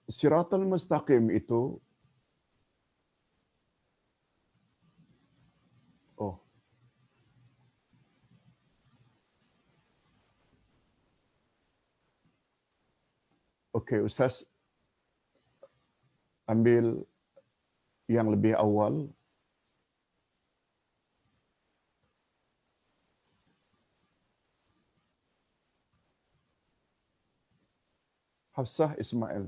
Siratal mustaqim itu, oh, okey, Ustaz ambil yang lebih awal. Hafsah Ismail.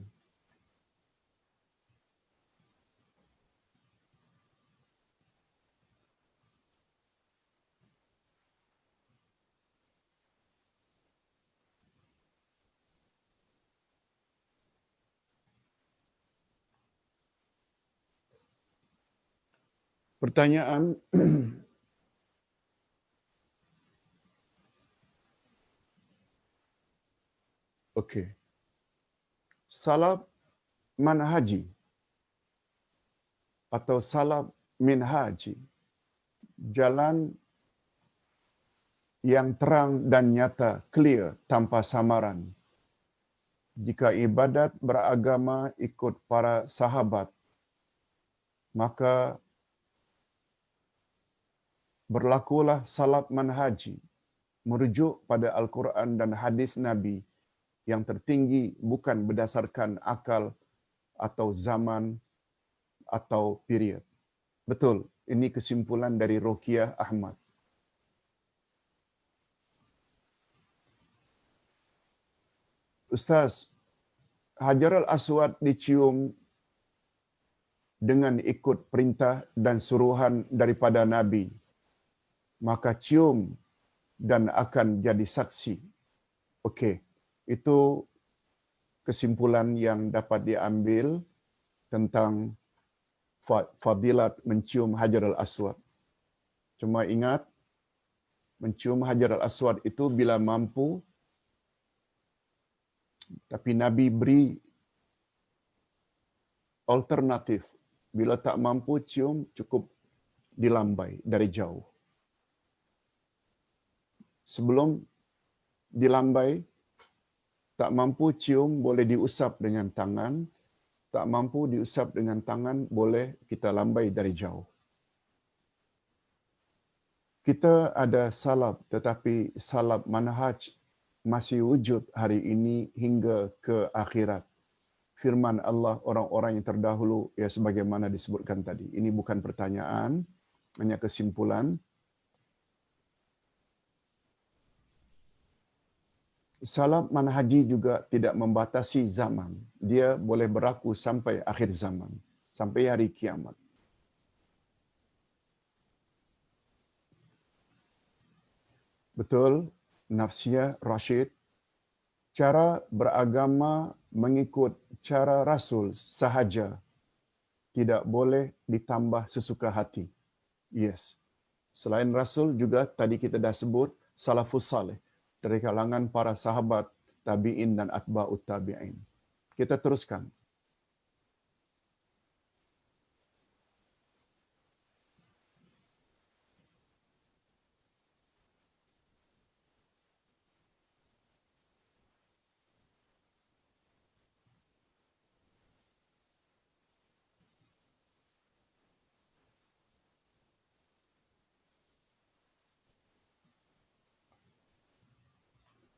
Pertanyaan, okey. Salaf manhaji atau salaf minhaji, jalan yang terang dan nyata, clear, tanpa samaran. Jika ibadat beragama ikut para sahabat, maka berlakulah salaf manhaji, merujuk pada Al-Quran dan hadis Nabi yang tertinggi, bukan berdasarkan akal atau zaman atau period. Betul, ini kesimpulan dari Rokiah Ahmad. Ustaz, Hajar al-Aswad dicium dengan ikut perintah dan suruhan daripada Nabi, maka cium dan akan jadi saksi. Okey, itu kesimpulan yang dapat diambil tentang fadilat mencium Hajar al-Aswad. Cuma ingat, mencium Hajar al-Aswad itu bila mampu, tapi Nabi beri alternatif. Bila tak mampu cium, cukup dilambai dari jauh. Sebelum dilambai, tak mampu cium, boleh diusap dengan tangan. Tak mampu diusap dengan tangan, boleh kita lambai dari jauh. Kita ada salaf, tetapi salaf manhaj masih wujud hari ini hingga ke akhirat. Firman Allah, orang-orang yang terdahulu, ya sebagaimana disebutkan tadi. Ini bukan pertanyaan, hanya kesimpulan. Salaf manhaji juga tidak membatasi zaman. Dia boleh berlaku sampai akhir zaman, sampai hari kiamat. Betul, Nafsiyah Rashid, cara beragama mengikut cara Rasul sahaja, tidak boleh ditambah sesuka hati. Yes. Selain Rasul juga tadi kita dah sebut salafus salih dari kalangan para sahabat, tabi'in dan atba'ut tabi'in. Kita teruskan.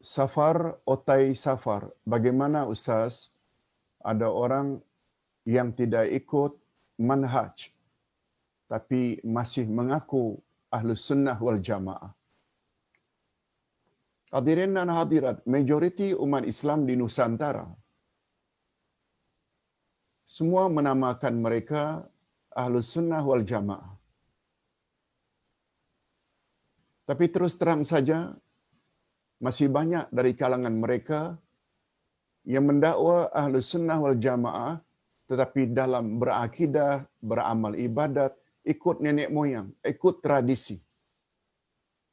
Safar otai safar. Bagaimana Ustaz? Ada orang yang tidak ikut manhaj tapi masih mengaku Ahlus Sunnah wal Jamaah. Hadirin dan hadirat, majoriti umat Islam di Nusantara semua menamakan mereka Ahlus Sunnah wal Jamaah. Tapi terus terang saja, masih banyak dari kalangan mereka yang mendakwa Ahlus Sunnah wal Jamaah, tetapi dalam berakidah, beramal ibadat, ikut nenek moyang, ikut tradisi.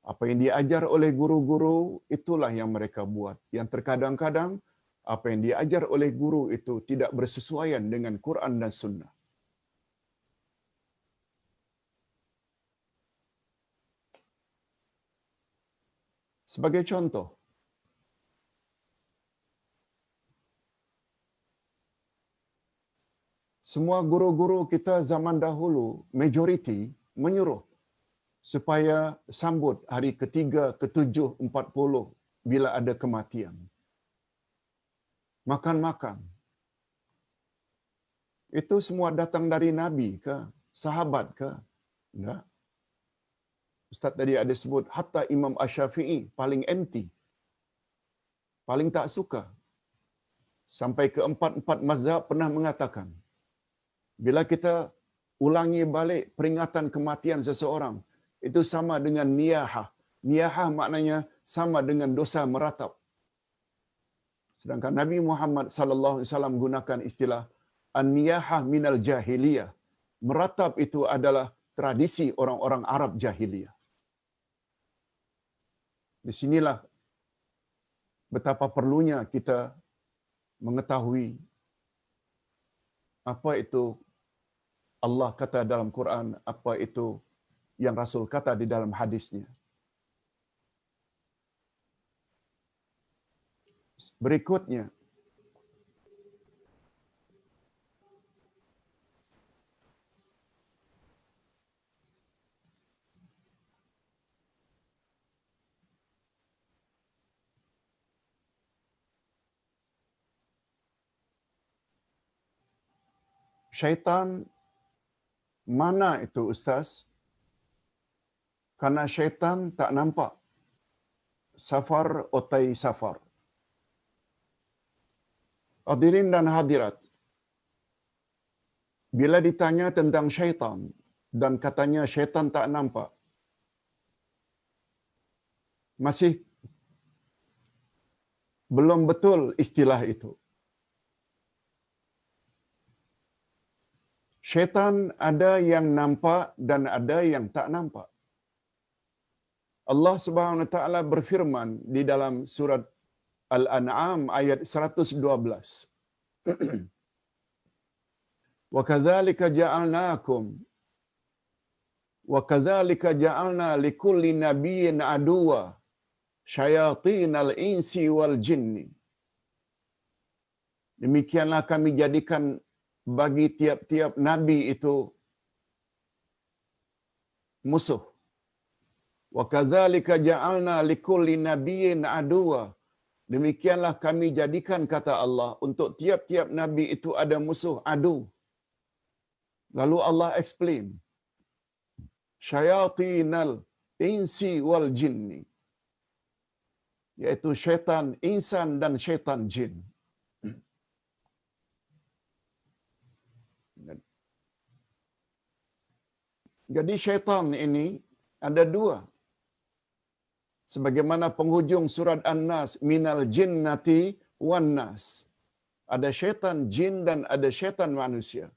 Apa yang diajar oleh guru-guru, itulah yang mereka buat. Yang terkadang-kadang, apa yang diajar oleh guru itu tidak bersesuaian dengan Quran dan Sunnah. Sebagai contoh, Semua guru-guru kita zaman dahulu, majoriti menyuruh supaya sambut hari ketiga, ketujuh, 40 bila ada kematian. Makan-makan. Itu semua datang dari Nabi ke? Sahabat ke? Enggak. Ustaz tadi ada sebut, hatta Imam Asy-Syafi'i paling anti. Paling tak suka. Sampai ke empat mazhab pernah mengatakan, bila kita ulangi balik peringatan kematian seseorang, itu sama dengan niyahah. Niyahah maknanya sama dengan dosa meratap. Sedangkan Nabi Muhammad sallallahu alaihi wasallam gunakan istilah an-niyahah minal jahiliyah. Meratap itu adalah tradisi orang-orang Arab jahiliyah. Di sinilah betapa perlunya kita mengetahui apa itu Allah kata dalam Quran, apa itu yang Rasul kata di dalam hadisnya. Berikutnya, syaitan mana itu Ustaz? Karena syaitan tak nampak. Safar otai safar. Hadirin dan hadirat, bila ditanya tentang syaitan dan katanya syaitan tak nampak, masih belum betul istilah itu. Syaitan ada yang nampak dan ada yang tak nampak. Allah Subhanahu wa taala berfirman di dalam surat Al-An'am ayat 112. Wa kadzalika ja'alna likulli nabiyyin aduwa syayatinal insi wal jinni. Demikianlah kami jadikan bagi tiap-tiap nabi itu musuh. Wa kadzalika ja'alna likulli nabiyyin aduwa. Demikianlah kami jadikan, kata Allah, untuk tiap-tiap nabi itu ada musuh, adu. Lalu Allah explain. Syayatinal insi wal jinni. Iaitu syaitan insan dan syaitan jin. Jadi syaitan ini ada dua. Sebagaimana penghujung surat An-Nas, minal jinnati wan nas. Ada syaitan jin dan ada syaitan manusia.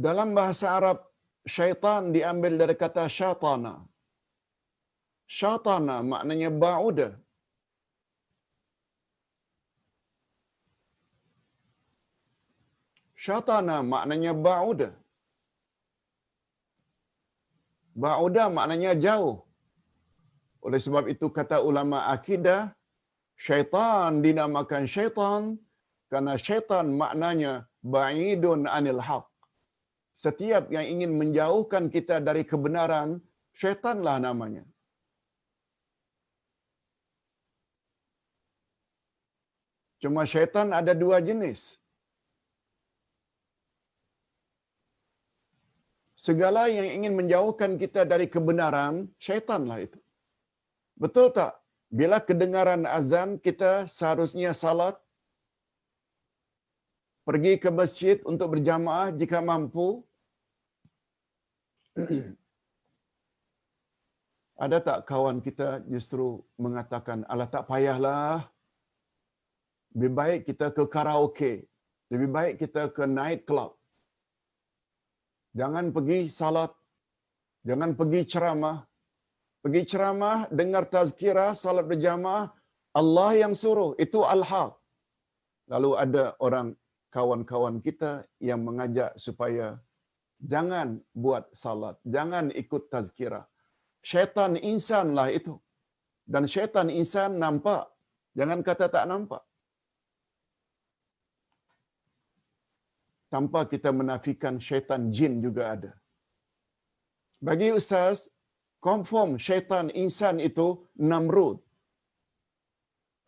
Dalam bahasa Arab, syaitan diambil dari kata syatana. Syatana maknanya ba'uda. Syatana maknanya ba'uda. Ba'uda maknanya jauh. Oleh sebab itu kata ulama akidah, syaitan dinamakan syaitan karena syaitan maknanya ba'idun anil haq. Setiap yang ingin menjauhkan kita dari kebenaran, syaitanlah namanya. Cuma syaitan ada dua jenis. Segala yang ingin menjauhkan kita dari kebenaran, syaitanlah itu. Betul tak? Bila kedengaran azan, kita seharusnya salat, pergi ke masjid untuk berjamaah jika mampu. Ada tak kawan kita justru mengatakan, alah tak payahlah, lebih baik kita ke karaoke, lebih baik kita ke night club. Jangan pergi salat, jangan pergi ceramah. Pergi ceramah, dengar tazkirah, salat berjamaah, Allah yang suruh, itu al-haq. Lalu ada orang kawan-kawan kita yang mengajak supaya jangan buat salat, jangan ikut tazkirah. Syaitan insan lah itu. Dan syaitan insan nampak. Jangan kata tak nampak. tanpa kita menafikan syaitan jin juga ada. Bagi ustaz, confirm syaitan insan itu Namrud.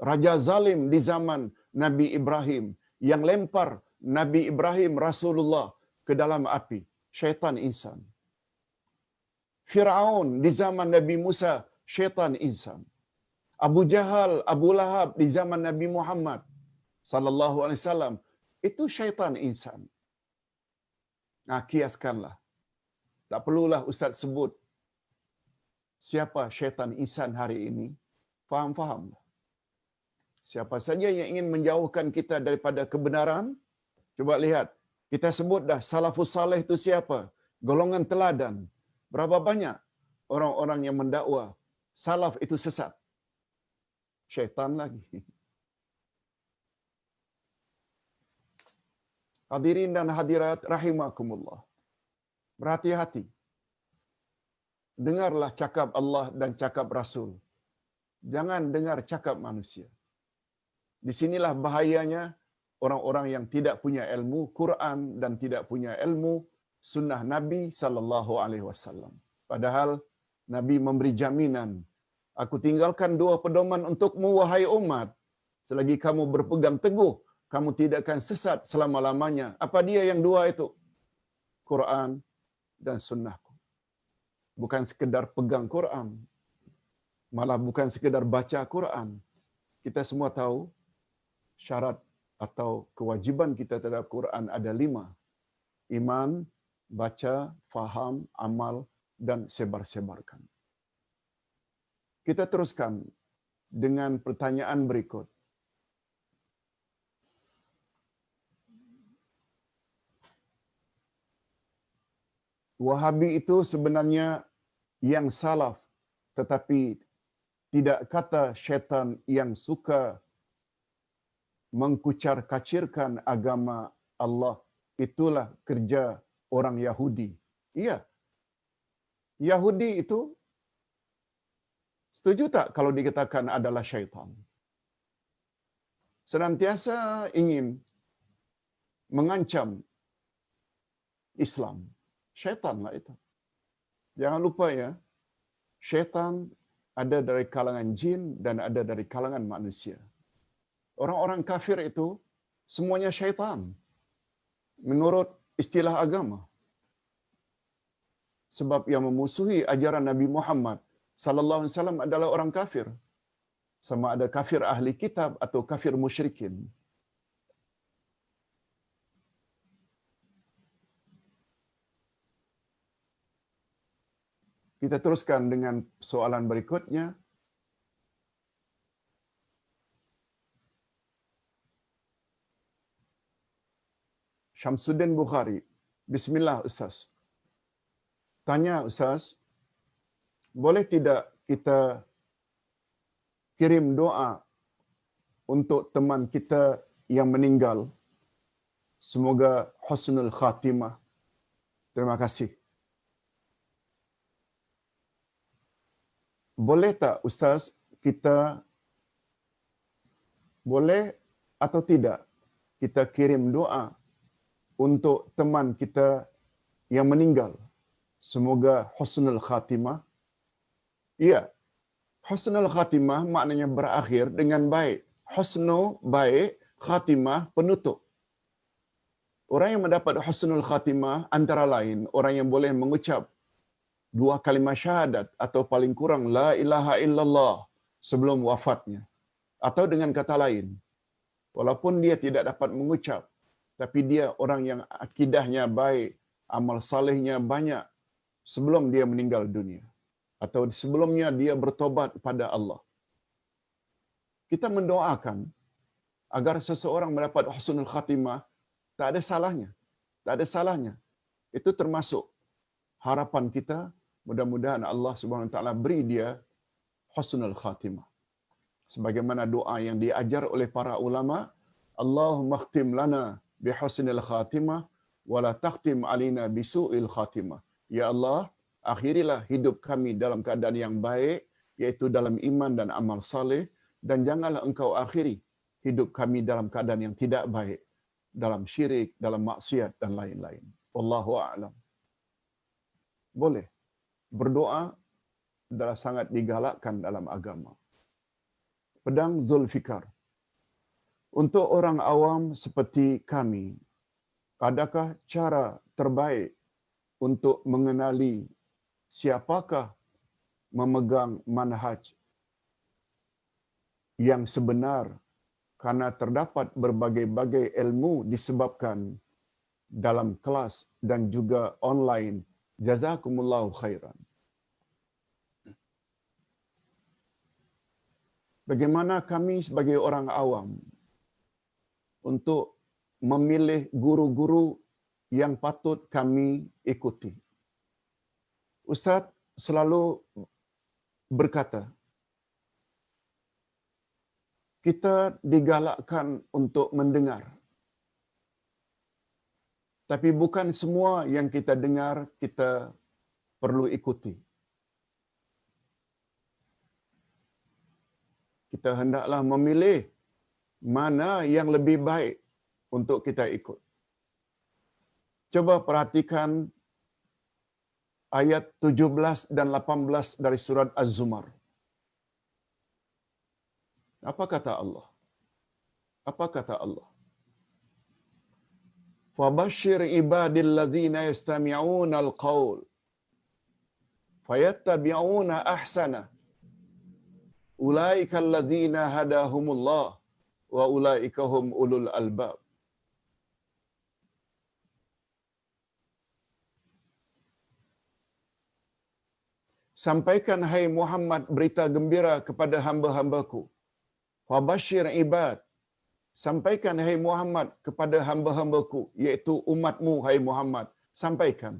Raja zalim di zaman Nabi Ibrahim yang lempar Nabi Ibrahim Rasulullah ke dalam api. Syaitan insan. Fir'aun di zaman Nabi Musa, syaitan insan. Abu Jahal, Abu Lahab di zaman Nabi Muhammad sallallahu alaihi wasallam, itu syaitan insan. Nah, kiaskanlah. Tak perlulah ustaz sebut siapa syaitan insan hari ini. Faham-faham. Siapa saja yang ingin menjauhkan kita daripada kebenaran, coba lihat. Kita sebut dah salafus salih itu siapa? Golongan teladan. Berapa banyak orang-orang yang mendakwa salaf itu sesat? Syaitan lagi. Hadirin dan hadirat rahimakumullah. Berhati-hati. Dengarlah cakap Allah dan cakap Rasul. Jangan dengar cakap manusia. Di sinilah bahayanya orang-orang yang tidak punya ilmu Quran dan tidak punya ilmu sunnah Nabi sallallahu alaihi wasallam. Padahal Nabi memberi jaminan, aku tinggalkan 2 pedoman untukmu wahai umat. Selagi kamu berpegang teguh, kamu tidak akan sesat selama-lamanya. Apa dia yang 2 itu? Quran dan sunnahku. Bukan sekedar pegang Quran. Malah bukan sekedar baca Quran. Kita semua tahu syarat atau kewajiban kita terhadap Quran ada 5. Iman, baca, faham, amal, dan sebar-sebarkan. Kita teruskan dengan pertanyaan berikut. Wahabi itu sebenarnya yang salaf, tetapi tidak kata syaitan yang suka mengkucar-kacirkan agama Allah. Itulah kerja orang Yahudi. Iya. Yahudi itu setuju tak kalau dikatakan adalah syaitan? Senantiasa ingin mengancam Islam. Syaitanlah itu. Jangan lupa ya, syaitan ada dari kalangan jin dan ada dari kalangan manusia. Orang-orang kafir itu semuanya syaitan menurut istilah agama. Sebab yang memusuhi ajaran Nabi Muhammad sallallahu alaihi wasallam adalah orang kafir. Sama ada kafir ahli kitab atau kafir musyrikin. Kita teruskan dengan soalan berikutnya. Syamsuddin Bukhari. Bismillah Ustaz. Tanya Ustaz, boleh tidak kita kirim doa untuk teman kita yang meninggal? Semoga husnul khatimah. Terima kasih. Boleh tak Ustaz kita boleh atau tidak kita kirim doa untuk teman kita yang meninggal? Semoga husnul khatimah. Iya. Husnul khatimah maknanya berakhir dengan baik. Husnu baik, khatimah penutup. Orang yang mendapat husnul khatimah antara lain orang yang boleh mengucap 2 kalimah syahadat atau paling kurang la ilaha illallah sebelum wafatnya. Atau dengan kata lain, walaupun dia tidak dapat mengucap, tapi dia orang yang akidahnya baik, amal salehnya banyak sebelum dia meninggal dunia. Atau sebelumnya dia bertobat pada Allah. Kita mendoakan agar seseorang mendapat husnul khatimah, tak ada salahnya. Tak ada salahnya. Itu termasuk harapan kita, mudah-mudahan Allah Subhanahu wa taala beri dia husnul khatimah. Sebagaimana doa yang diajar oleh para ulama, Allahumma khtim lana bi husnil khatimah wa la takhtim alina bisu'il khatimah. Ya Allah, akhirilah hidup kami dalam keadaan yang baik, yaitu dalam iman dan amal saleh, dan janganlah engkau akhiri hidup kami dalam keadaan yang tidak baik. dalam syirik, dalam maksiat dan lain-lain. Wallahu a'lam. Boleh. Berdoa adalah sangat digalakkan dalam agama. Pedang Zulfikar. Untuk orang awam seperti kami, adakah cara terbaik untuk mengenali siapakah memegang manhaj yang sebenar, karena terdapat berbagai-bagai ilmu disebabkan dalam kelas dan juga online. Jazakumullahu khairan. Bagaimana kami sebagai orang awam untuk memilih guru-guru yang patut kami ikuti? Ustaz selalu berkata, kita digalakkan untuk mendengar. Tapi bukan semua yang kita dengar kita perlu ikuti. Kita hendaklah memilih mana yang lebih baik untuk kita ikut. Coba perhatikan ayat 17 dan 18 dari surat Az-Zumar. Apa kata Allah? Apa kata Allah? Fabashshir ibadil ladzina yastami'una al-qaul fayattabi'una ahsana. Ulaika alladzina hadahumullah wa ulaika hum ulul albab. Sampaikan hai Muhammad berita gembira kepada hamba-hambaku. Fabashshir ibad. Sampaikan hai Muhammad kepada hamba-hambaku, yaitu umatmu hai Muhammad. Sampaikan.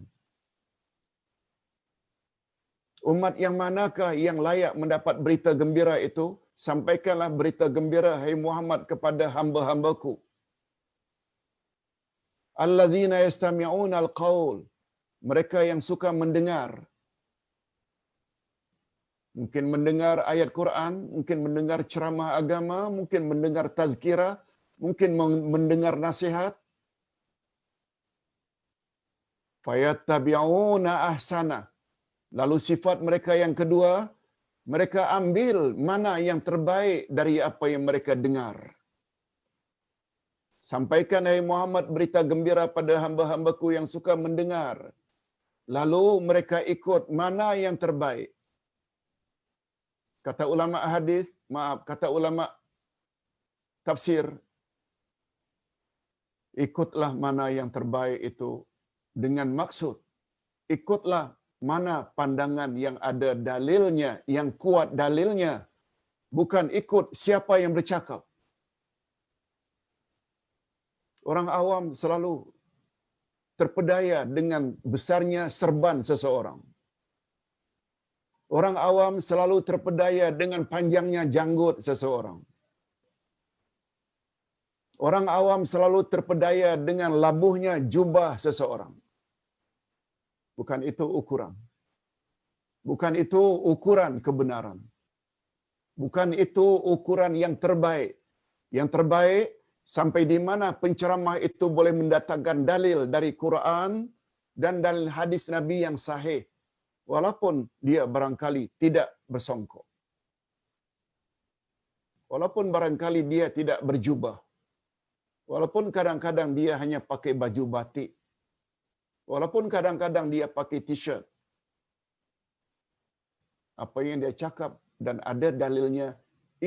Umat yang manakah yang layak mendapat berita gembira itu? Sampaikanlah berita gembira hai Muhammad kepada hamba-hambaku. Alladzina yastami'una al-qaul. Mereka yang suka mendengar. Mungkin mendengar ayat Quran, mungkin mendengar ceramah agama, mungkin mendengar tazkirah, mungkin mendengar nasihat. Fayattabi'una ahsana. Lalu sifat mereka yang kedua, mereka ambil mana yang terbaik dari apa yang mereka dengar. Sampaikan hai Muhammad berita gembira pada hamba-hambaku yang suka mendengar. Lalu mereka ikut mana yang terbaik. Kata ulama hadis, kata ulama tafsir, ikutlah mana yang terbaik itu dengan maksud ikutlah mana pandangan yang ada dalilnya, yang kuat dalilnya, bukan ikut siapa yang bercakap. Orang awam selalu terpedaya dengan besarnya serban seseorang. Orang awam selalu terpedaya dengan panjangnya janggut seseorang. Orang awam selalu terpedaya dengan labuhnya jubah seseorang. Bukan itu ukuran. Bukan itu ukuran kebenaran. Bukan itu ukuran yang terbaik. Yang terbaik sampai di mana penceramah itu boleh mendatangkan dalil dari Quran dan dalil hadis Nabi yang sahih. Walaupun dia barangkali tidak bersongkok. Walaupun barangkali dia tidak berjubah. Walaupun kadang-kadang dia hanya pakai baju batik. Walaupun kadang-kadang dia pakai t-shirt. Apa yang dia cakap dan ada dalilnya.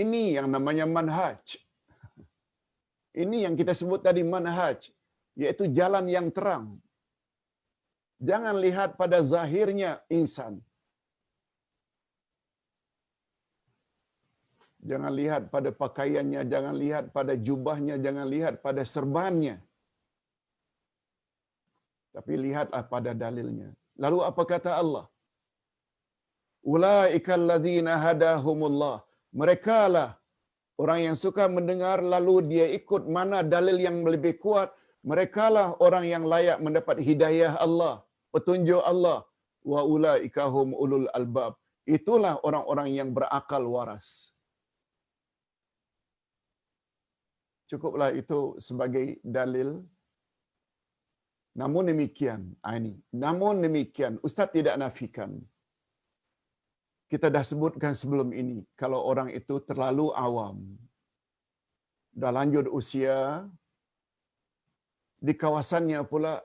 Ini yang namanya manhaj. Ini yang kita sebut tadi manhaj. Iaitu jalan yang terang. Jangan lihat pada zahirnya insan. Jangan lihat pada pakaiannya, jangan lihat pada jubahnya, jangan lihat pada serbannya. Tapi lihatlah pada dalilnya. Lalu apa kata Allah? Ulaikal ladzina hadahumullah. Merekalah orang yang suka mendengar lalu dia ikut mana dalil yang lebih kuat. Merekalah orang yang layak mendapat hidayah Allah, petunjuk Allah. Wa ulaika hum ulul albab. Itulah orang-orang yang berakal waras. Cukuplah itu sebagai dalil. Namun demikian, namun demikian, Ustaz tidak nafikan. Kita dah sebutkan sebelum ini, kalau orang itu terlalu awam, dah lanjut usia, di kawasannya pula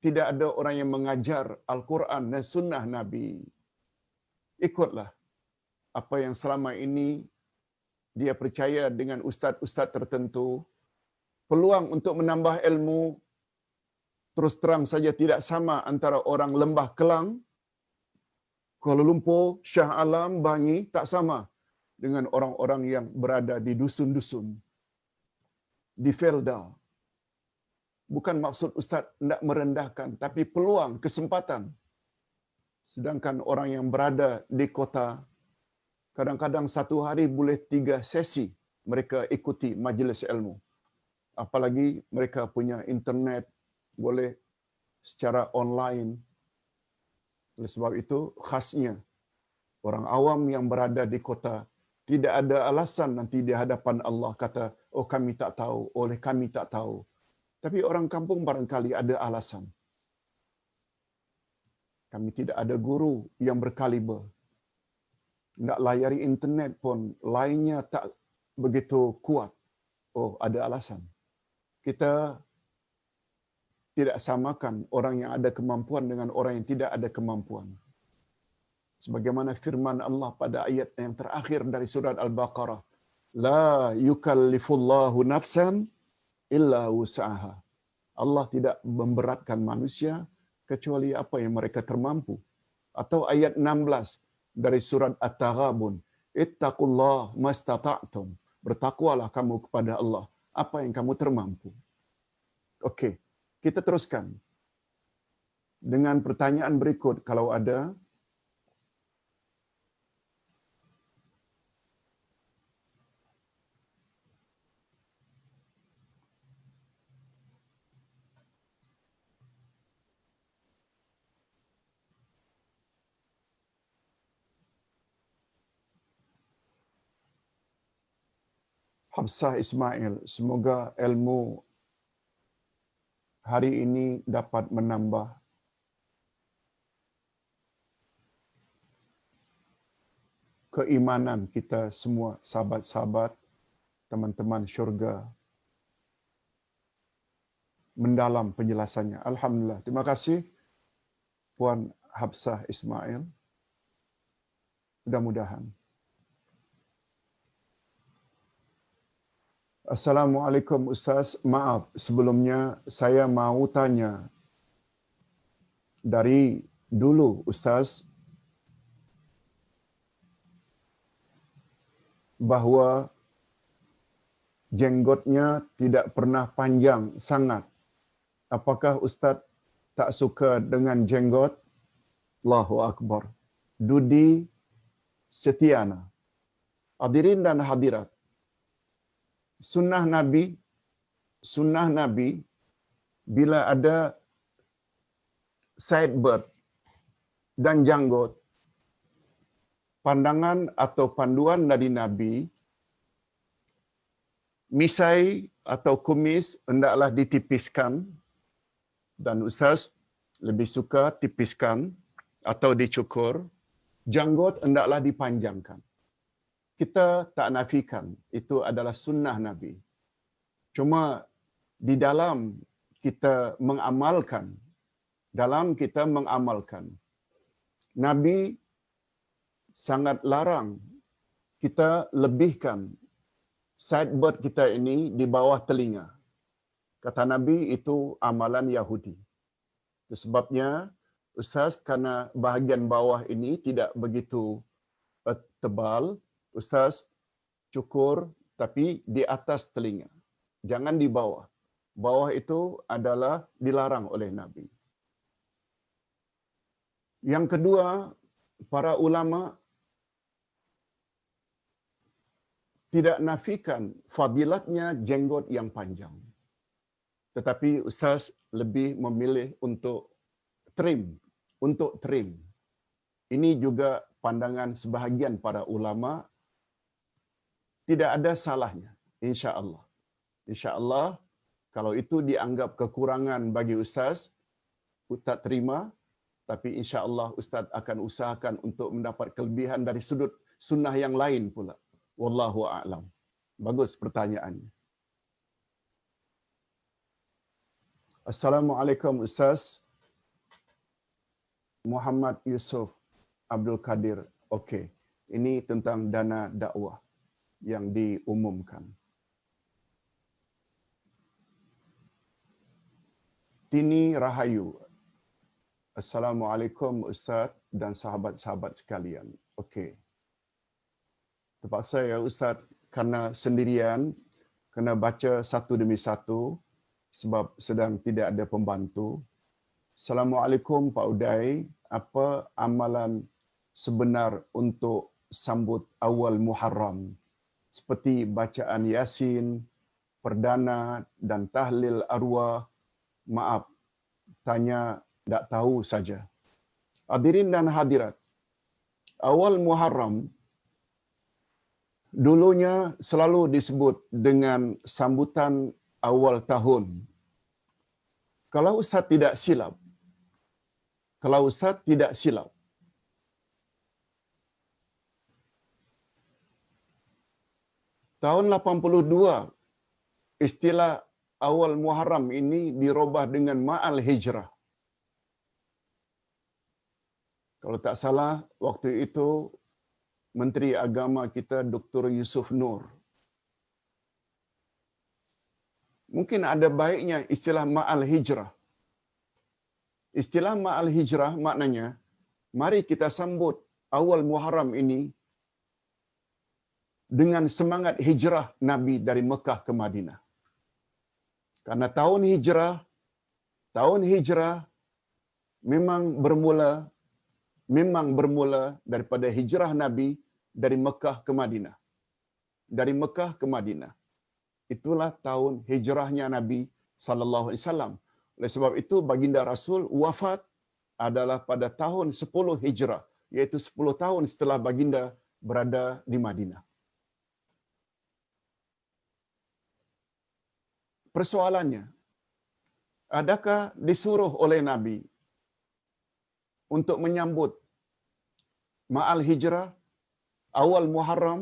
tidak ada orang yang mengajar Al-Quran dan Sunnah Nabi. Ikutlah apa yang selama ini dia percaya dengan ustaz-ustaz tertentu. Peluang untuk menambah ilmu terus terang saja tidak sama antara orang Lembah Kelang, Kuala Lumpur, Shah Alam, Bangi, tak sama dengan orang-orang yang berada di dusun-dusun, di Felda. Bukan maksud Ustaz tidak merendahkan, tapi peluang, kesempatan. Sedangkan orang yang berada di kota, kadang-kadang satu hari boleh 3 sesi mereka ikuti majlis ilmu. Apalagi mereka punya internet, boleh secara online. Oleh sebab itu, khasnya orang awam yang berada di kota tidak ada alasan nanti di hadapan Allah kata, oh kami tak tahu, oleh kami tak tahu. Tapi orang kampung barangkali ada alasan. Kami tidak ada guru yang berkaliber. Nak layari internet pun lainnya tak begitu kuat. Oh, ada alasan. Kita tidak samakan orang yang ada kemampuan dengan orang yang tidak ada kemampuan. Sebagaimana firman Allah pada ayat yang terakhir dari surat Al-Baqarah, la yukallifullahu nafsan illa wus'aha. Allah tidak memberatkan manusia kecuali apa yang mereka termampu. Atau ayat 16 dari surat At-Taghabun, ittaqullah mastata'tum. Bertakwalah kamu kepada Allah apa yang kamu termampu. Okey, kita teruskan dengan pertanyaan berikut kalau ada. Hafsah Ismail, semoga ilmu hari ini dapat menambah keimanan kita semua, sahabat-sahabat, teman-teman syurga. Mendalam penjelasannya. Alhamdulillah. Terima kasih Puan Hafsah Ismail. Mudah-mudahan. Assalamualaikum Ustaz. Maaf, sebelumnya saya mau tanya. Dari dulu Ustaz, bahawa jenggotnya tidak pernah panjang sangat. Apakah Ustaz tak suka dengan jenggot? Allahu Akbar. Dudi Setiana. Hadirin dan hadirat. Sunnah Nabi bila ada sideburn dan janggut, pandangan atau panduan dari Nabi, misai atau kumis hendaklah ditipiskan, dan Ustaz lebih suka tipiskan atau dicukur. Janggut hendaklah dipanjangkan. Kita tak nafikan itu adalah sunnah Nabi. Cuma di dalam kita mengamalkan, Nabi sangat larang kita lebihkan sideburn kita ini di bawah telinga. Kata Nabi itu amalan Yahudi. Itu sebabnya Ustaz, karena bahagian bawah ini tidak begitu tebal, Ustaz cukur tapi di atas telinga. Jangan di bawah. Bawah itu adalah dilarang oleh Nabi. Yang kedua, para ulama tidak nafikan fadilatnya jenggot yang panjang. Tetapi Ustaz lebih memilih untuk trim. Ini juga pandangan sebahagian para ulama, tidak ada salahnya, insya-Allah. InsyaAllah, kalau itu dianggap kekurangan bagi Ustaz, Ustaz terima, tapi insyaAllah Ustaz akan usahakan untuk mendapat kelebihan dari sudut sunnah yang lain pula. Wallahu a'lam. Bagus pertanyaannya. Assalamualaikum Ustaz. Muhammad Yusuf Abdul Qadir. Okey. Ini tentang dana dakwah yang diumumkan. Tini Rahayu. Assalamualaikum Ustaz dan sahabat-sahabat sekalian. Okey. Terpaksa ya Ustaz kerana sendirian, kena baca satu demi satu sebab sedang tidak ada pembantu. Assalamualaikum Pak Uday, apa amalan sebenar untuk sambut awal Muharram? Seperti bacaan Yasin, perdana dan tahlil arwah. Maaf, tanya tak tahu saja. Hadirin dan hadirat, awal Muharram dulunya selalu disebut dengan sambutan awal tahun. Kalau Ustaz tidak silap, tahun 82 istilah awal Muharram ini dirubah dengan Ma'al Hijrah. Kalau tak salah, waktu itu Menteri Agama kita Dr. Yusuf Nur. Mungkin ada baiknya istilah Ma'al Hijrah. Istilah Ma'al Hijrah maknanya, mari kita sambut awal Muharram ini dengan semangat hijrah Nabi dari Mekah ke Madinah. Karena tahun hijrah memang bermula daripada hijrah Nabi dari Mekah ke Madinah. Dari Mekah ke Madinah. Itulah tahun hijrahnya Nabi sallallahu alaihi wasallam. Oleh sebab itu baginda Rasul wafat adalah pada tahun 10 Hijrah, iaitu 10 tahun setelah baginda berada di Madinah. Persoalannya, adakah disuruh oleh Nabi untuk menyambut Ma'al Hijrah, awal Muharram?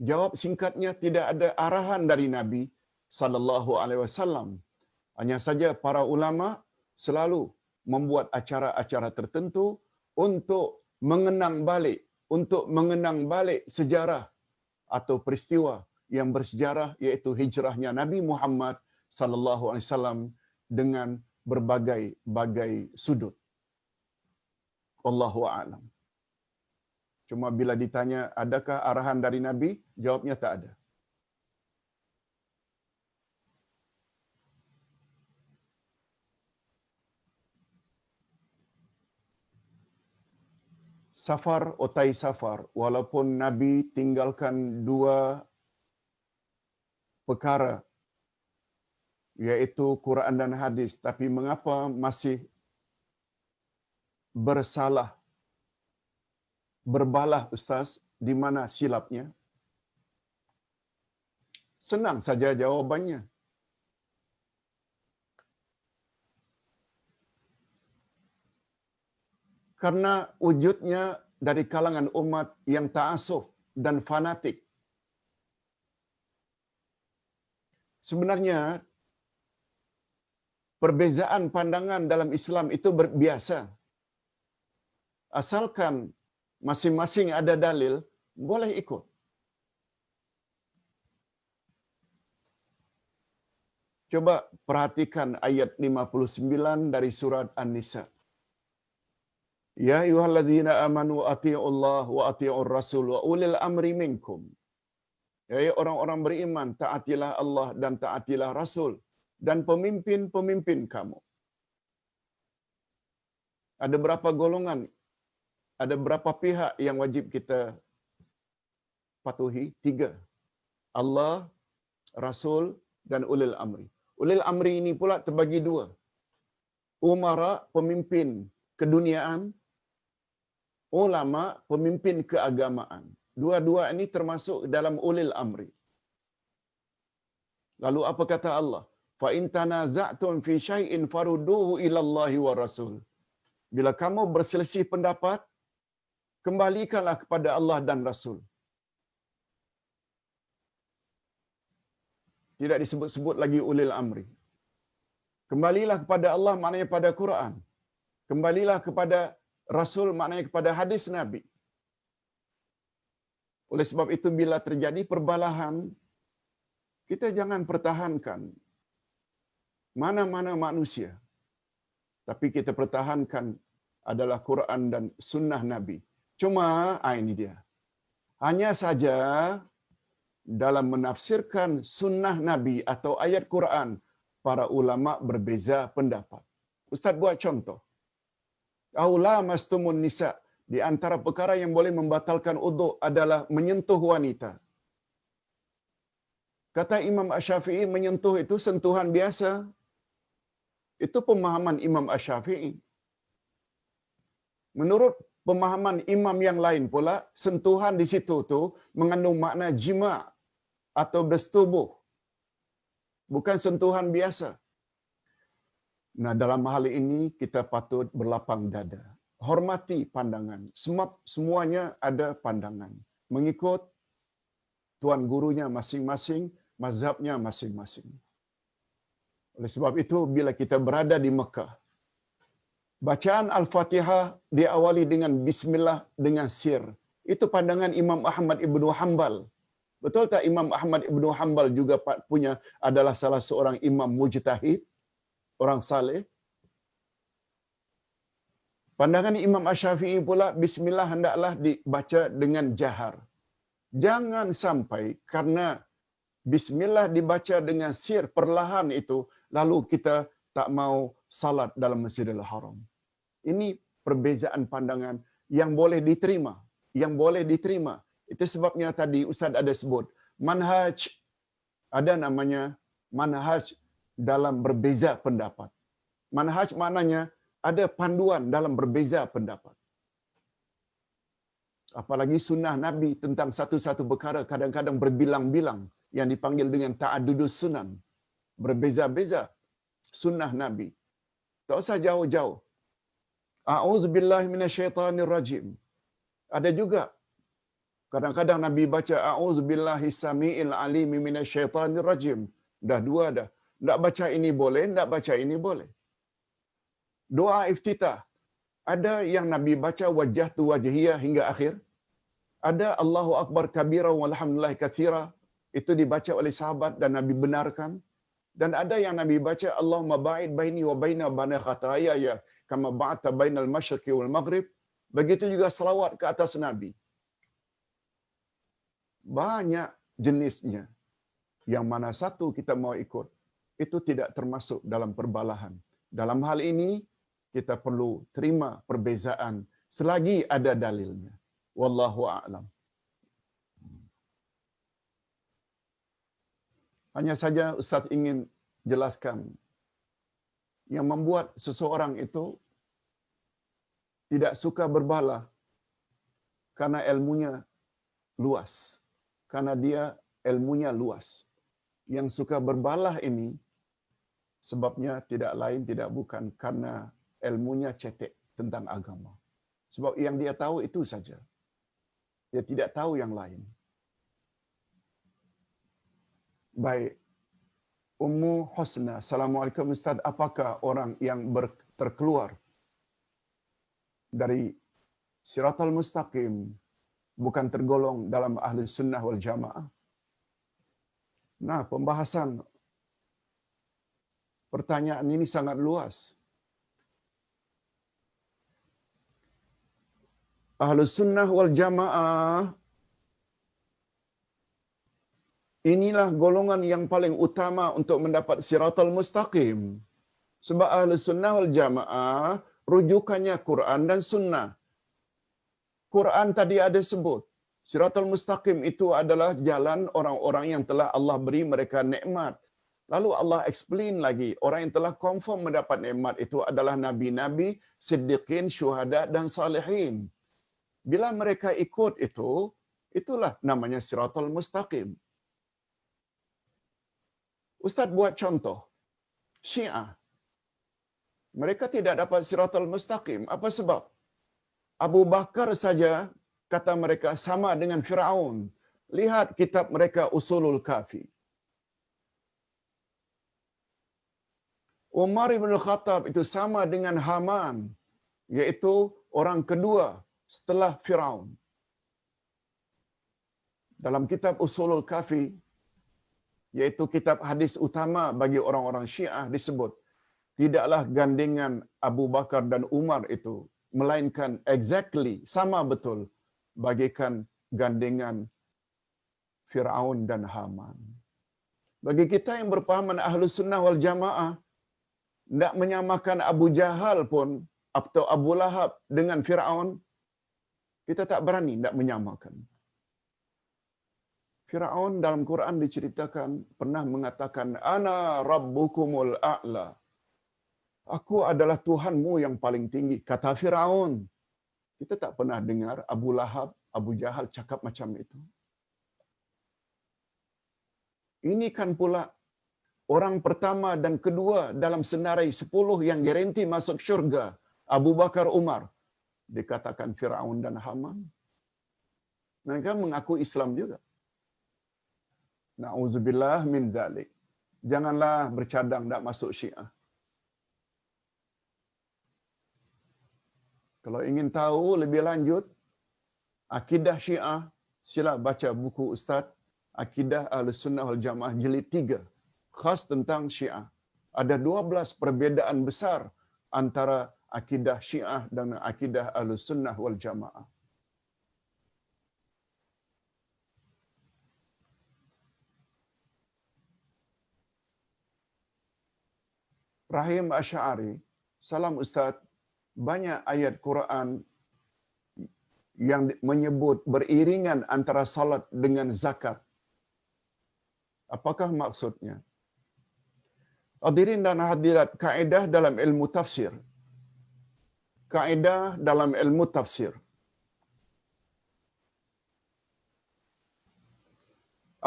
Jawab singkatnya, tidak ada arahan dari Nabi sallallahu alaihi wasallam. Hanya saja para ulama selalu membuat acara-acara tertentu untuk mengenang balik sejarah atau peristiwa yang bersejarah, iaitu hijrahnya Nabi Muhammad sallallahu alaihi wasallam dengan berbagai sudut. Wallahu a'lam. Cuma bila ditanya adakah arahan dari Nabi, jawabnya tak ada. Safar otai safar, walaupun Nabi tinggalkan 2 perkara, iaitu Quran dan hadis, tapi mengapa masih berbalah Ustaz? Di mana silapnya? Senang saja jawabannya. Karena wujudnya dari kalangan umat yang ta'assuf dan fanatik. Sebenarnya perbezaan pandangan dalam Islam itu biasa. Asalkan masing-masing ada dalil, boleh ikut. Coba perhatikan ayat 59 dari surat An-Nisa. Ya ayyuhallazina amanu athi'ullah wa athi'ur rasul wa ulil amri minkum. Ya orang-orang beriman, taatilah Allah dan taatilah Rasul dan pemimpin-pemimpin kamu. Ada berapa golongan? Ada berapa pihak yang wajib kita patuhi? 3. Allah, Rasul dan ulil amri. Ulil amri ini pula terbagi 2. Umara, pemimpin keduniaan, ulama, pemimpin keagamaan. Dua-dua ini termasuk dalam ulil amri. Lalu apa kata Allah? Fa in tanaza'tum fi syai'in farudduhu ila Allah wa Rasul. Bila kamu berselisih pendapat, kembalikanlah kepada Allah dan Rasul. Tidak disebut-sebut lagi ulil amri. Kembalilah kepada Allah maknanya pada Quran. Kembalilah kepada Rasul maknanya kepada hadis Nabi. Oleh sebab itu bila terjadi perbalahan, kita jangan pertahankan mana-mana manusia. Tapi kita pertahankan adalah Quran dan sunnah Nabi. Cuma, ini dia. Hanya saja dalam menafsirkan sunnah Nabi atau ayat Quran, para ulama berbeza pendapat. Ustaz buat contoh. Aula mastumun nisa, di antara perkara yang boleh membatalkan uduk adalah menyentuh wanita. Kata Imam Asy-Syafi'i, menyentuh itu sentuhan biasa. Itu pemahaman Imam Asy-Syafi'i. Menurut pemahaman imam yang lain pula, sentuhan di situ tu mengandung makna jima' atau bersetubuh. Bukan sentuhan biasa. Nah, dalam hal ini kita patut berlapang dada. Hormati pandangan. Semuanya ada pandangan. Mengikut tuan gurunya masing-masing, mazhabnya masing-masing. Oleh sebab itu, bila kita berada di Mekah, bacaan Al-Fatihah diawali dengan Bismillah dengan sir. Itu pandangan Imam Ahmad Ibnu Hanbal. Betul tak Imam Ahmad Ibnu Hanbal juga adalah salah seorang imam mujtahid, orang saleh? Pandangan Imam Asy-Syafi'i pula, Bismillah hendaklah dibaca dengan jahar. Jangan sampai karena Bismillah dibaca dengan sir perlahan itu, lalu kita tak mau salat dalam Masjidil Haram. Ini perbezaan pandangan yang boleh diterima. Yang boleh diterima. Itu sebabnya tadi Ustaz ada sebut, manhaj, ada namanya manhaj dalam berbeza pendapat. Manhaj maknanya ada panduan dalam berbeza pendapat. Apalagi sunnah Nabi tentang satu-satu perkara kadang-kadang berbilang-bilang yang dipanggil dengan ta'addudus sunan. Berbeza-beza sunnah Nabi. Tak usah jauh-jauh. A'udzubillahi minasyaitanirrajim. Ada juga kadang-kadang Nabi baca a'udzubillahi samiil alim minasyaitanirrajim. Dah dua dah. Tak baca ini boleh, tak baca ini boleh. Doa iftitah. Ada yang Nabi baca wajjahtu wajhiyah hingga akhir. Ada Allahu Akbar kabira walhamdulillah katsira. Itu dibaca oleh sahabat dan Nabi benarkan. Dan ada yang Nabi baca Allahumma ba'id baini wa baina bani khataaya kama ba'ata bainal masyriqi wal maghrib. Begitu juga selawat ke atas Nabi. Banyak jenisnya. Yang mana satu kita mau ikut, itu tidak termasuk dalam perbalahan. Dalam hal ini, kita perlu terima perbezaan selagi ada dalilnya. Wallahu a'lam. Hanya saja Ustaz ingin jelaskan, yang membuat seseorang itu tidak suka berbalah karena ilmunya luas. Karena dia ilmunya luas. Yang suka berbalah ini sebabnya tidak lain tidak bukan karena ilmunya cetek tentang agama. Sebab yang dia tahu itu saja. Dia tidak tahu yang lain. Baik. Ummu Husna, Assalamualaikum Ustaz. Apakah orang yang terkeluar dari Siratal Mustaqim bukan tergolong dalam ahli sunnah wal jamaah? Nah, pembahasan pertanyaan ini sangat luas. Ahli sunnah wal jamaah inilah golongan yang paling utama untuk mendapat Siratal Mustaqim. Sebab ahli sunnah wal jamaah rujukannya Quran dan sunnah. Quran tadi ada sebut, Siratal Mustaqim itu adalah jalan orang-orang yang telah Allah beri mereka nikmat. Lalu Allah explain lagi, orang yang telah confirm mendapat nikmat itu adalah nabi-nabi, siddiqin, syuhada dan salihin. Bila mereka ikut itu, itulah namanya Siratal Mustaqim. Ustaz buat contoh. Syiah. Mereka tidak dapat siratal mustaqim. Apa sebab? Abu Bakar saja kata mereka sama dengan Firaun. Lihat kitab mereka Usulul Kafi. Umar ibn Khattab itu sama dengan Haman, yaitu orang kedua setelah Firaun. Dalam kitab Usulul Kafi, yaitu kitab hadis utama bagi orang-orang Syiah, disebut tidaklah gandengan Abu Bakar dan Umar itu, melainkan exactly sama betul bagikan gandengan Firaun dan Haman. Bagi kita yang berpahaman Ahlus Sunnah wal Jamaah, tidak menyamakan Abu Jahal pun atau Abu Lahab dengan Firaun, kita tak berani tidak menyamakan. Firaun dalam Quran diceritakan pernah mengatakan, Ana Rabbukumul A'la. Aku adalah Tuhanmu yang paling tinggi. Kata Firaun. Kita tak pernah dengar Abu Lahab, Abu Jahal cakap macam itu. Ini kan pula orang pertama dan kedua dalam senarai 10 yang garanti masuk syurga. Abu Bakar, Umar. Dikatakan Firaun dan Haman. Mereka mengaku Islam juga. Na'udzubillah min dzalik. Janganlah bercadang tak masuk Syiah. Kalau ingin tahu lebih lanjut akidah Syiah, sila baca buku Ustaz Akidah Ahlussunnah wal Jamaah jilid 3, khas tentang Syiah. Ada 12 perbezaan besar antara akidah Syiah dan akidah Ahlussunnah wal Jamaah. Rahim Asy'ari, salam Ustaz, banyak ayat Quran yang menyebut beriringan antara salat dengan zakat. Apakah maksudnya? Hadirin dan hadirat, kaedah dalam ilmu tafsir. Kaedah dalam ilmu tafsir.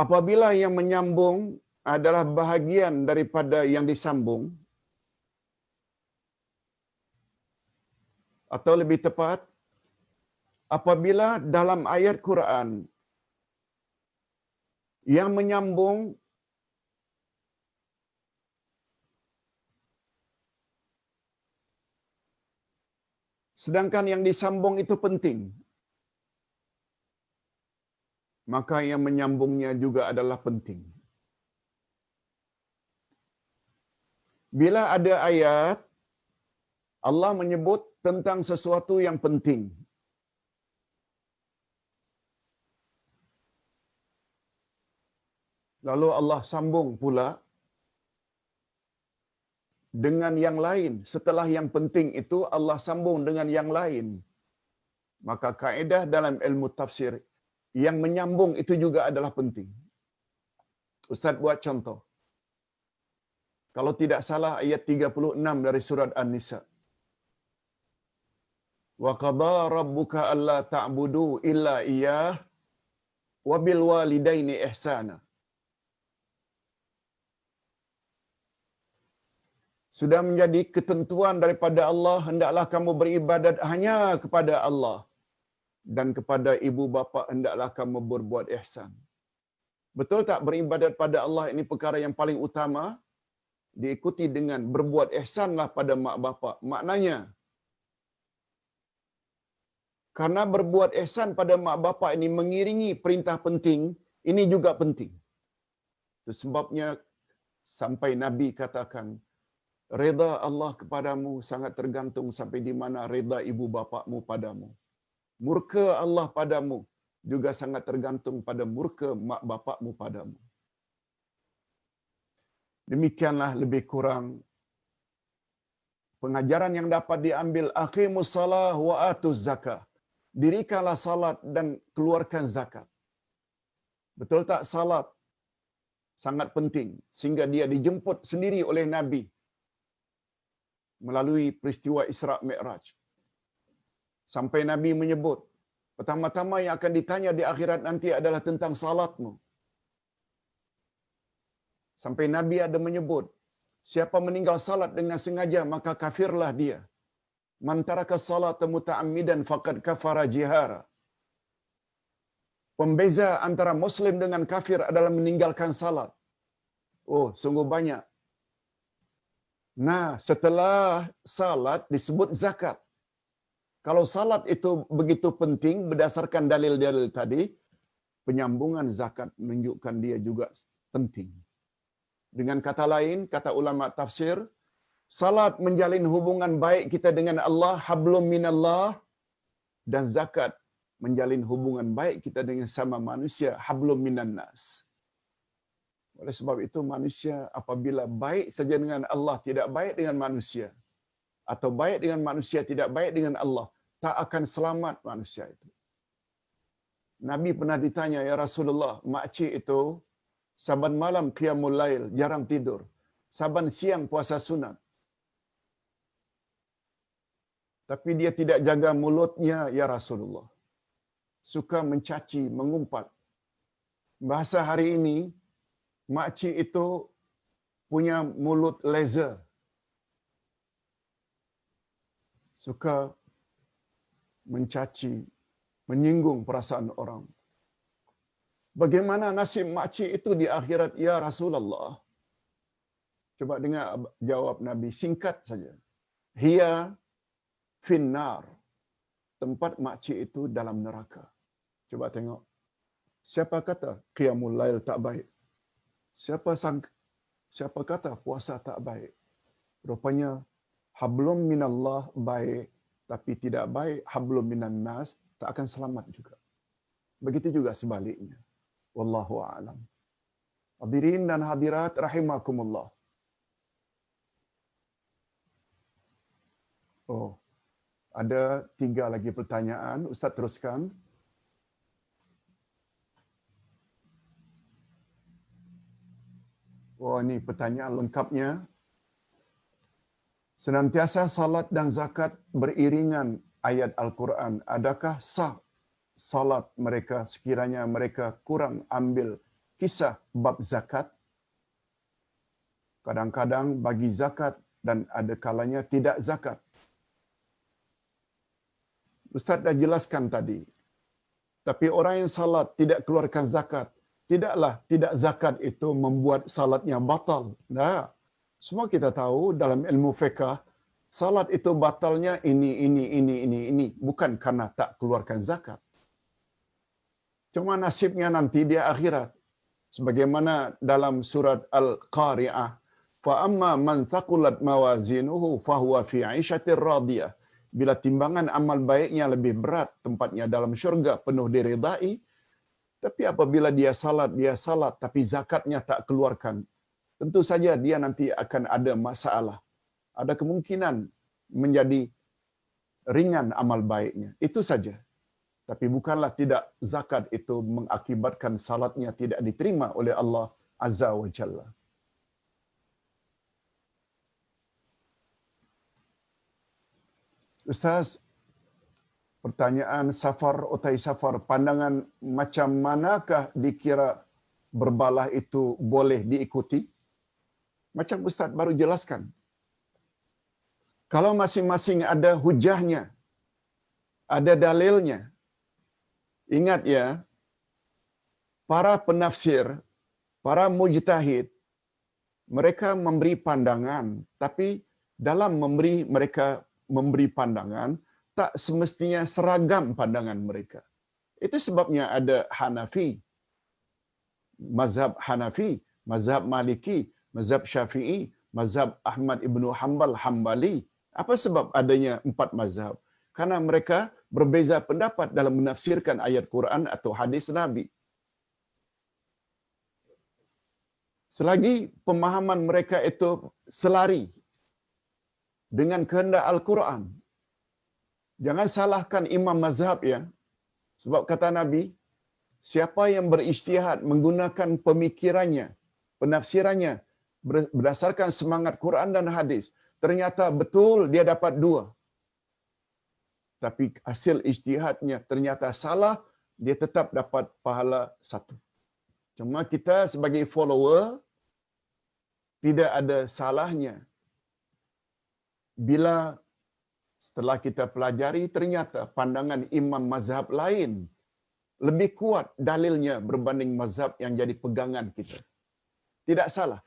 Apabila yang menyambung adalah bahagian daripada yang disambung, atau lebih tepat, apabila dalam ayat Quran yang menyambung sedangkan yang disambung itu penting, maka yang menyambungnya juga adalah penting. Bila ada ayat Allah menyebut tentang sesuatu yang penting, lalu Allah sambung pula dengan yang lain. Setelah yang penting itu Allah sambung dengan yang lain. Maka kaedah dalam ilmu tafsir, yang menyambung itu juga adalah penting. Ustaz buat contoh. Kalau tidak salah ayat 36 dari surat An-Nisa. Wa qadha rabbuka alla ta'budu illa iyyah wa bil walidaini ihsana. Sudah menjadi ketentuan daripada Allah, hendaklah kamu beribadat hanya kepada Allah, dan kepada ibu bapa hendaklah kamu berbuat ihsan. Betul tak beribadat pada Allah ini perkara yang paling utama? Diikuti dengan berbuat ihsanlah pada mak bapa. Maknanya, karena berbuat ihsan pada mak bapa ini mengiringi perintah penting, ini juga penting. Itu sebabnya sampai Nabi katakan, reda Allah kepadamu sangat tergantung sampai di mana reda ibu bapakmu padamu. Murka Allah padamu juga sangat tergantung pada murka mak bapakmu padamu. Demikianlah lebih kurang pengajaran yang dapat diambil. Aqimus salah wa atuz zakah. Dirikanlah salat dan keluarkan zakat. Betul tak salat? Sangat penting. Sehingga dia dijemput sendiri oleh Nabi melalui peristiwa Isra' Mi'raj. Sampai Nabi menyebut, pertama-tama yang akan ditanya di akhirat nanti adalah tentang salatmu. Sampai Nabi ada menyebut, siapa meninggal salat dengan sengaja maka kafirlah dia. Man taraka salata muta'ammidan faqad kafara jihara. Pembeza antara muslim dengan kafir adalah meninggalkan salat. Oh, sungguh banyak. Nah, setelah salat disebut zakat. Kalau salat itu begitu penting berdasarkan dalil-dalil tadi, penyambungan zakat menunjukkan dia juga penting. Dengan kata lain, kata ulama tafsir, salat menjalin hubungan baik kita dengan Allah, hablum minallah, dan zakat menjalin hubungan baik kita dengan sama manusia, hablum minannas. Oleh sebab itu manusia apabila baik saja dengan Allah, tidak baik dengan manusia, atau baik dengan manusia, tidak baik dengan Allah, tak akan selamat manusia itu. Nabi pernah ditanya, ya Rasulullah, makcik itu saban malam qiyamul lail, jarang tidur. Saban siang puasa sunat. Tapi dia tidak jaga mulutnya, ya Rasulullah. Suka mencaci, mengumpat. Bahasa hari ini, makcik itu punya mulut laser. Suka mencaci, menyinggung perasaan orang. Bagaimana nasib makcik itu di akhirat, ya Rasulullah? Coba dengar jawab Nabi, singkat saja. Hiya finnar. Tempat makcik itu dalam neraka. Coba tengok. Siapa kata qiyamul lail tak baik? Siapa kata puasa tak baik? Rupanya hablum minallah baik, tapi tidak baik hablum minan nas, tak akan selamat juga. Begitu juga sebaliknya. Wallahu a'lam. Hadirin dan hadirat rahimakumullah. Oh, ada 3 lagi pertanyaan. Ustaz teruskan. Oh, ini pertanyaan lengkapnya. Senantiasa salat dan zakat beriringan ayat Al-Quran. Adakah sah salat mereka sekiranya mereka kurang ambil kisah bab zakat? Kadang-kadang bagi zakat dan ada kalanya tidak zakat. Ustaz dah jelaskan tadi. Tapi orang yang salat tidak keluarkan zakat, tidaklah tidak zakat itu membuat salatnya batal. Nah, semua kita tahu dalam ilmu fiqh, salat itu batalnya ini. Bukan karena tak keluarkan zakat. Cuma nasibnya nanti di akhirat. Sebagaimana dalam surat Al-Qari'ah. فَأَمَّا مَنْ ثَقُلَتْ مَوَازِينُهُ فَهُوَ فِي عِيشَةٍ رَاضِيَةٍ. Bila timbangan amal baiknya lebih berat, tempatnya dalam syurga penuh diridai. Tapi apabila dia salat, tapi zakatnya tak keluarkan, tentu saja dia nanti akan ada masalah. Ada kemungkinan menjadi ringan amal baiknya. Itu saja. Tapi bukanlah tidak zakat itu mengakibatkan salatnya tidak diterima oleh Allah Azza wa Jalla. Ustaz, pertanyaan safar, utai safar, pandangan macam manakah dikira berbalah itu boleh diikuti? Macam Ustaz baru jelaskan. Kalau masing-masing ada hujahnya, ada dalilnya. Ingat ya, para penafsir, para mujtahid, mereka memberi pandangan, tapi dalam mereka memberi pandangan, tak semestinya seragam pandangan mereka. Itu sebabnya ada Hanafi, mazhab Hanafi, mazhab Maliki, mazhab Syafi'i, mazhab Ahmad ibnu Hanbal, Hambali. Apa sebab adanya 4 mazhab? Karena mereka berbeza pendapat dalam menafsirkan ayat Quran atau hadis Nabi. Selagi pemahaman mereka itu selari dengan kehendak Al-Quran, jangan salahkan imam mazhab ya. Sebab kata Nabi, siapa yang berijtihad menggunakan pemikirannya, penafsirannya berdasarkan semangat Quran dan hadis, ternyata betul dia dapat 2. Tapi hasil ijtihadnya ternyata salah, dia tetap dapat pahala 1. Cuma kita sebagai follower, tidak ada salahnya bila setelah kita pelajari ternyata pandangan imam mazhab lain lebih kuat dalilnya berbanding mazhab yang jadi pegangan kita. Tidak salah.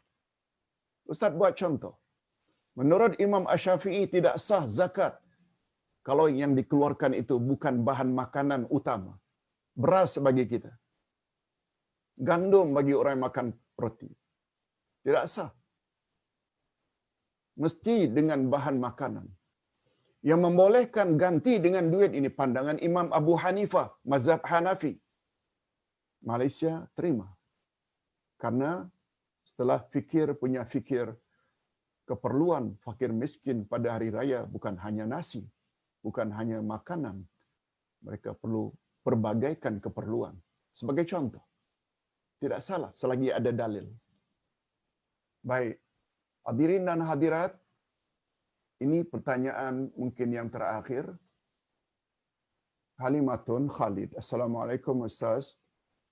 Ustaz buat contoh. Menurut Imam Asy-Syafi'i tidak sah zakat kalau yang dikeluarkan itu bukan bahan makanan utama. Beras bagi kita. Gandum bagi orang yang makan roti. Tidak sah. Mesti dengan bahan makanan. Yang membolehkan ganti dengan duit ini pandangan Imam Abu Hanifah, mazhab Hanafi. Malaysia terima. Karena setelah punya fikir keperluan fakir miskin pada hari raya bukan hanya nasi, bukan hanya makanan. Mereka perlu perbagaikan keperluan. Sebagai contoh, tidak salah selagi ada dalil. Baik, hadirin dan hadirat, ini pertanyaan mungkin yang terakhir. Halimatun Khalid. Assalamualaikum Ustaz.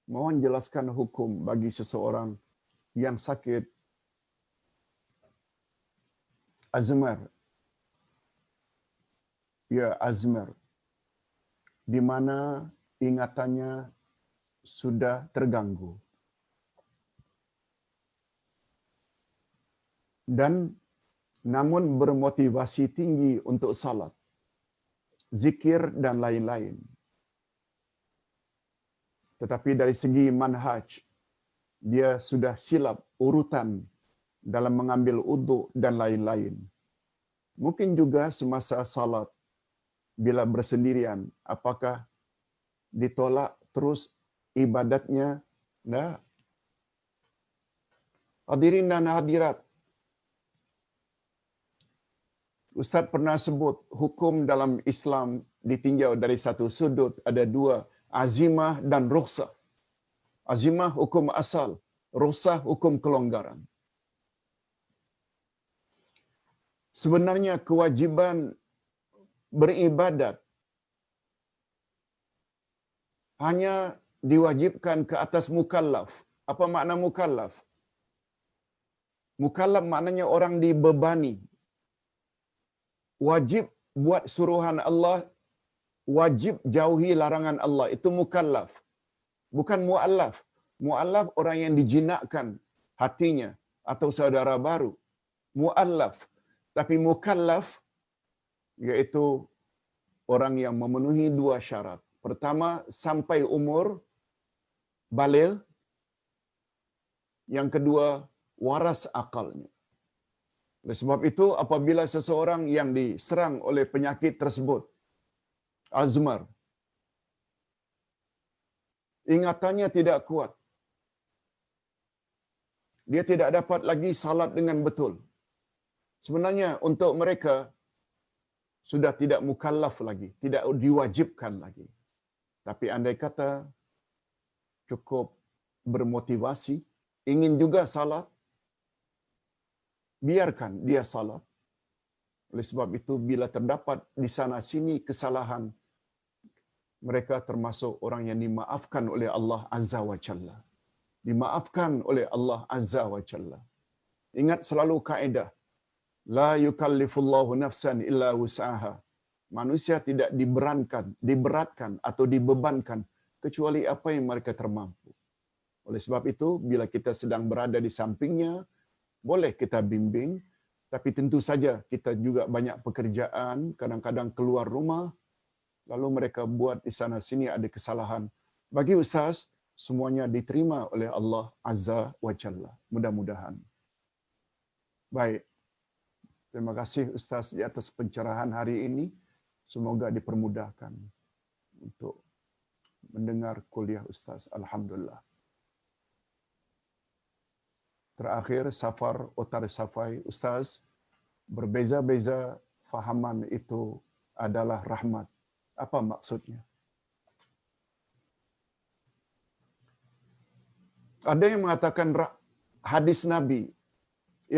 Mohon jelaskan hukum bagi seseorang yang sakit Alzheimer. Ya, Alzheimer. Di mana ingatannya sudah terganggu. Dan namun bermotivasi tinggi untuk salat, zikir dan lain-lain. Tetapi dari segi manhaj, dia sudah silap urutan dalam mengambil uduk dan lain-lain. Mungkin juga semasa salat, bila bersendirian, apakah ditolak terus ibadatnya? Nah, hadirin dan hadirat, Ustaz pernah sebut hukum dalam Islam ditinjau dari satu sudut, ada dua, azimah dan rukhsah. Azimah hukum asal, rukhsah hukum kelonggaran. Sebenarnya kewajiban beribadat hanya diwajibkan ke atas mukallaf. Apa makna mukallaf? Mukallaf maknanya orang dibebani. Wajib buat suruhan Allah, wajib jauhi larangan Allah. Itu mukallaf. Bukan mu'allaf. Mu'allaf orang yang dijinakkan hatinya atau saudara baru. Mu'allaf. Tapi mukallaf iaitu orang yang memenuhi dua syarat. Pertama, sampai umur baligh. Yang kedua, waras akalnya. Oleh sebab itu, apabila seseorang yang diserang oleh penyakit tersebut, Alzheimer, ingatannya tidak kuat, dia tidak dapat lagi salat dengan betul. Sebenarnya untuk mereka sudah tidak mukallaf lagi, tidak diwajibkan lagi. Tapi andai kata cukup bermotivasi, ingin juga salat, biarkan dia salat. Oleh sebab itu, bila terdapat di sana sini kesalahan, mereka termasuk orang yang dimaafkan oleh Allah Azza wa Jalla. Dimaafkan oleh Allah Azza wa Jalla. Ingat selalu kaedah, la yukallifullahu nafsan illa wus'aha. Manusia tidak diberatkan atau dibebankan kecuali apa yang mereka termampu. Oleh sebab itu, bila kita sedang berada di sampingnya, boleh kita bimbing, tapi tentu saja kita juga banyak pekerjaan, kadang-kadang keluar rumah, lalu mereka buat di sana sini ada kesalahan. Bagi Ustaz, semuanya diterima oleh Allah Azza wa Jalla. Mudah-mudahan. Baik. Terima kasih Ustaz di atas pencerahan hari ini. Semoga dipermudahkan untuk mendengar kuliah Ustaz. Alhamdulillah. Terakhir, Safar Otar Safai. Ustaz, berbeza-beza fahaman itu adalah rahmat. Apa maksudnya? Ada yang mengatakan hadis Nabi,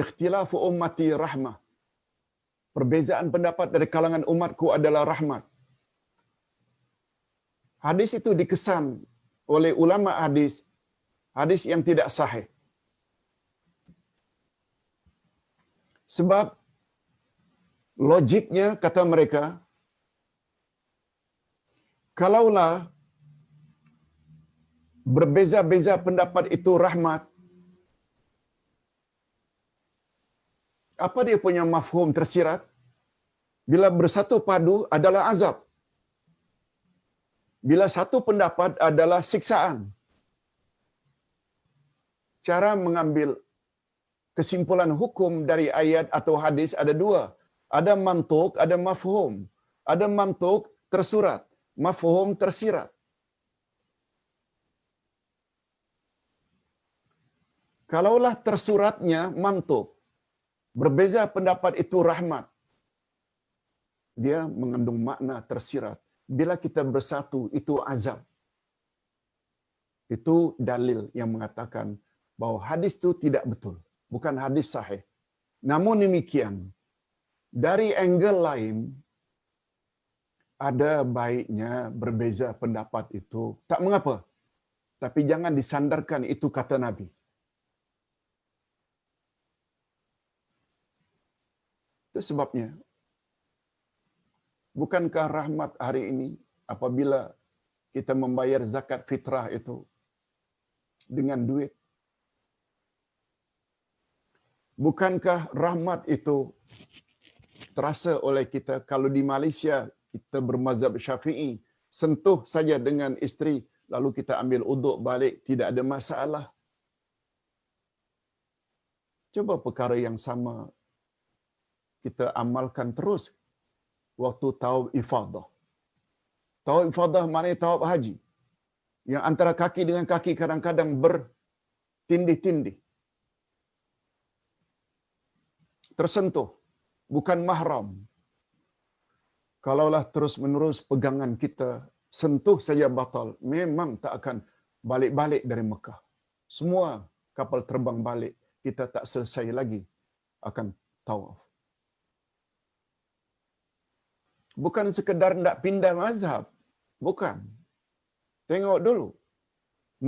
ikhtilafu ummati rahmah. Perbezaan pendapat dari kalangan umatku adalah rahmat. Hadis itu dikesan oleh ulama hadis yang tidak sahih. Sebab logiknya kata mereka, kalaulah berbeza-beza pendapat itu rahmat, apa dia punya mafhum tersirat? Bila bersatu padu adalah azab. Bila satu pendapat adalah siksaan. Cara mengambil kesimpulan hukum dari ayat atau hadis ada dua. Ada mantuk, ada mafhum. Ada mantuk tersurat, mafhum tersirat. Kalaulah tersuratnya mantuk, berbeza pendapat itu rahmat, dia mengandung makna tersirat. Bila kita bersatu itu azab. Itu dalil yang mengatakan bahawa hadis itu tidak betul, bukan hadis sahih. Namun demikian, dari angle lain, ada baiknya berbeza pendapat itu. Tak mengapa. Tapi jangan disandarkan itu kata Nabi. Itu sebabnya. Bukankah rahmat hari ini apabila kita membayar zakat fitrah itu dengan duit? Bukankah rahmat itu terasa oleh kita kalau di Malaysia kita bermazhab Syafi'i, sentuh saja dengan isteri lalu kita ambil uduk balik, tidak ada masalah. Coba perkara yang sama kita amalkan terus waktu tawaf ifadah. Tawaf ifadah maknanya tawaf haji. Yang antara kaki dengan kaki kadang-kadang bertindih-tindih. Tersentuh. Bukan mahram. Kalaulah terus-menerus pegangan kita sentuh saja batal, memang tak akan balik-balik dari Mekah. Semua kapal terbang balik, kita tak selesai lagi akan tawaf. Bukan sekedar nak pindah mazhab. Bukan. Tengok dulu.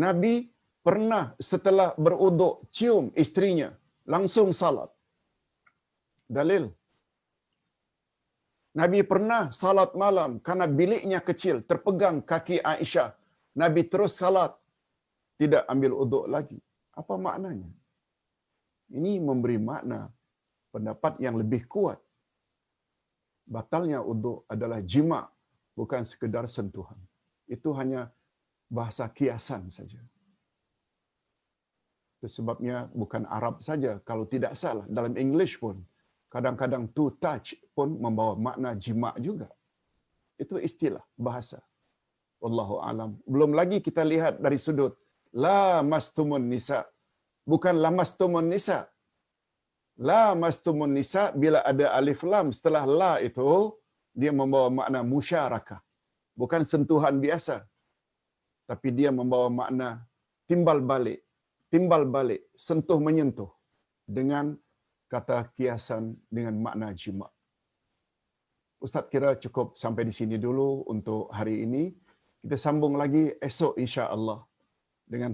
Nabi pernah setelah beruduk cium istrinya, langsung salat. Dalil. Nabi pernah salat malam karena biliknya kecil, terpegang kaki Aisyah. Nabi terus salat, tidak ambil uduk lagi. Apa maknanya? Ini memberi makna pendapat yang lebih kuat. Batalnya uduk adalah jima', bukan sekedar sentuhan. Itu hanya bahasa kiasan saja. Itu sebabnya bukan Arab saja, kalau tidak salah. Dalam English pun, kadang-kadang to touch pun membawa makna jima' juga. Itu istilah, bahasa. Wallahu alam. Belum lagi kita lihat dari sudut la mastumun nisa. Bukan lamastumun nisa. La mastumun nisa, bila ada alif lam setelah la itu, dia membawa makna musyarakah. Bukan sentuhan biasa. Tapi dia membawa makna timbal balik, sentuh menyentuh. Dengan kata kiasan dengan makna jima'. Ustaz kira cukup sampai di sini dulu untuk hari ini. Kita sambung lagi esok insya-Allah dengan